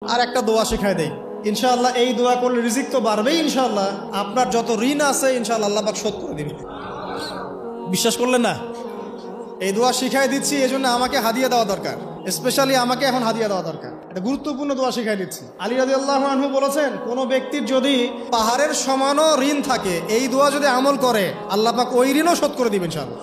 আর একটা দোয়া শিখাই দেই, ইনশাআল্লাহ এই দোয়া করলে রিজিক তো বাড়বেই ইনশাআল্লাহ, আপনার যত ঋণ আছে ইনশাআল্লাহ আল্লাহ পাক শোধ করে দিবে। বিশ্বাস করলেন না? এই দোয়া শিখাই দিচ্ছি, এই জন্য আমাকে হাদিয়া দেওয়া দরকার, স্পেশালি আমাকে এখন হাদিয়া দেওয়া দরকার। এটা গুরুত্বপূর্ণ দোয়া শিখাই দিচ্ছি। আলী রাদিয়াল্লাহু আনহু বলেছেন, কোনো ব্যক্তির যদি পাহাড়ের সমানও ঋণ থাকে, এই দোয়া যদি আমল করে আল্লাহ পাক ওই ঋণও শোধ করে দিবেন ইনশাআল্লাহ।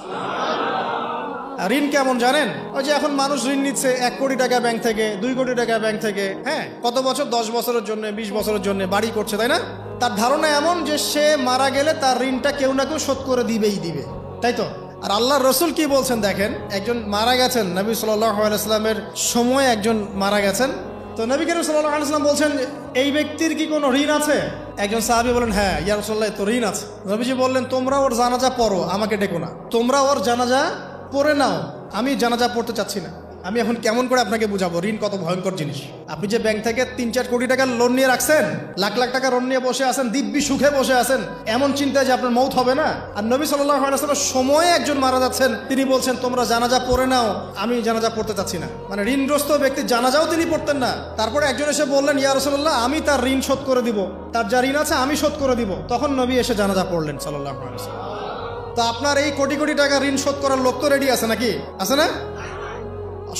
ঋণ কেমন জানেন? ওই যে এখন মানুষ ঋণ নিচ্ছে 1 কোটি টাকা ব্যাংক থেকে, 2 কোটি টাকা ব্যাংক থেকে, হ্যাঁ, কত বছর, 10 বছরের জন্য, 20 বছরের জন্য বাড়ি করছে, তাই না? তার ধারণা এমন যে সে মারা গেলে তার ঋণটা কেউ না কেউ শোধ করে দিবেই দিবে, তাই তো? আর আল্লাহর রসুল কি বলছেন দেখেন, একজন মারা গেছেন, নবী সাল্লাল্লাহু আলাইহি ওয়াসাল্লামের সময় একজন মারা গেছেন, তো নবী করিম সাল্লাল্লাহু আলাইহি ওয়াসাল্লাম বলছেন, এই ব্যক্তির কি কোনো ঋণ আছে? একজন সাহাবী বলেন, হ্যাঁ ইয়া রাসূলুল্লাহ, তো ঋণ আছে। নবীজি বললেন, তোমরা ওর জানাজা পড়ো, আমাকে ডেকো না, তোমরা ওর জানাজা পড়ে নাও, আমি জানাজা পড়তে চাচ্ছি না। আমি এখন কেমন করে আপনাকে বুঝাবো ঋণ কত ভয়ঙ্কর জিনিস? আপনি যে ব্যাংক থেকে 3-4 কোটি টাকার লোন নিয়ে রাখছেন, লাখ লাখ টাকা লোন নিয়ে বসে আছেন, দিব্যি সুখে বসে আছেন, এমন চিন্তায় যে আপনার মৌত হবে না। আর নবী সাল্লাল্লাহু আলাইহি ওয়াসাল্লামের সময়ে একজন মারা যাচ্ছেন, তিনি বলছেন তোমরা জানাজা পড়ে নাও, আমি জানাজা পড়তে চাচ্ছি না। মানে ঋণগ্রস্ত ব্যক্তির জানাজাও তিনি পড়তেন না। তারপরে একজন এসে বললেন, ইয়া রাসূলুল্লাহ, আমি তার ঋণ শোধ করে দিব, তার যা ঋণ আছে আমি শোধ করে দিব। তখন নবী এসে জানাজা পড়লেন সাল্লাল্লাহু আলাইহি ওয়াসাল্লাম। তো আপনার এই কোটি কোটি টাকা ঋণ শোধ করার লোক তো রেডি আছে নাকি? আছে না?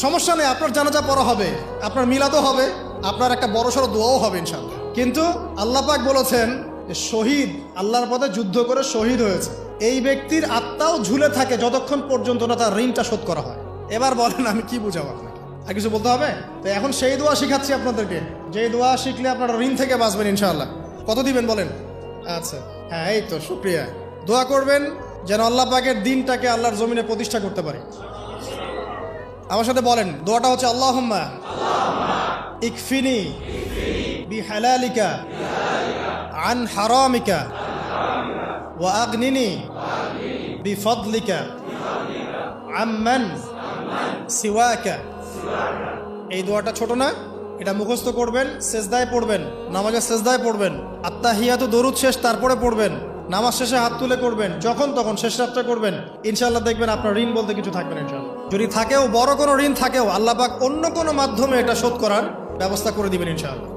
সমস্যা নেই, আপনার জানাজা পড়া হবে, আপনার মিলাদও হবে, আপনার একটা বড়সড় দোয়াও হবে ইনশাআল্লাহ। কিন্তু আল্লাহ পাক বলেছেন যে শহীদ, আল্লাহর পথে যুদ্ধ করে শহীদ হয়েছে, এই ব্যক্তির আত্মাও ঝুলে থাকে যতক্ষণ পর্যন্ত না তার ঋণটা শোধ করা হয়। এবার বলেন আমি কি বুঝাবো আপনাকে? আর কিছু বলতে হবে? তো এখন সেই দোয়া শিখাচ্ছি আপনাদেরকে, যে দোয়া শিখলে আপনারা ঋণ থেকে বাঁচবেন ইনশাআল্লাহ। কত দিবেন বলেন? আচ্ছা, হ্যাঁ, এই তো শুকরিয়া। দোয়া করবেন যেন আল্লাহ পাকের দিনটাকে আল্লাহর জমিনে প্রতিষ্ঠা করতে পারি। আমার সাথে বলেন, দোয়াটা হচ্ছে আল্লাহুম্মা ইকফিনি বিহালালিকা আন হারামিকা ওয়া আগনিনি বিফদলিকা আম্মান সিওয়াকা। এই দোয়াটা ছোট না, এটা মুখস্থ করবেন, সেজদায় পড়বেন, নামাজের সেজদায় পড়বেন, আত্তাহিয়াতু দরুদ শেষ তারপরে পড়বেন, নামাজ শেষে হাত তুলে করবেন, যখন তখন শেষ রাতটা করবেন, ইনশাআল্লাহ দেখবেন আপনার ঋণ বলতে কিছু থাকবে না ইনশাআল্লাহ। যদি থাকেও, বড় কোনো ঋণ থাকেও, আল্লাহ পাক অন্য কোনো মাধ্যমে এটা শোধ করার ব্যবস্থা করে দিবেন ইনশাআল্লাহ।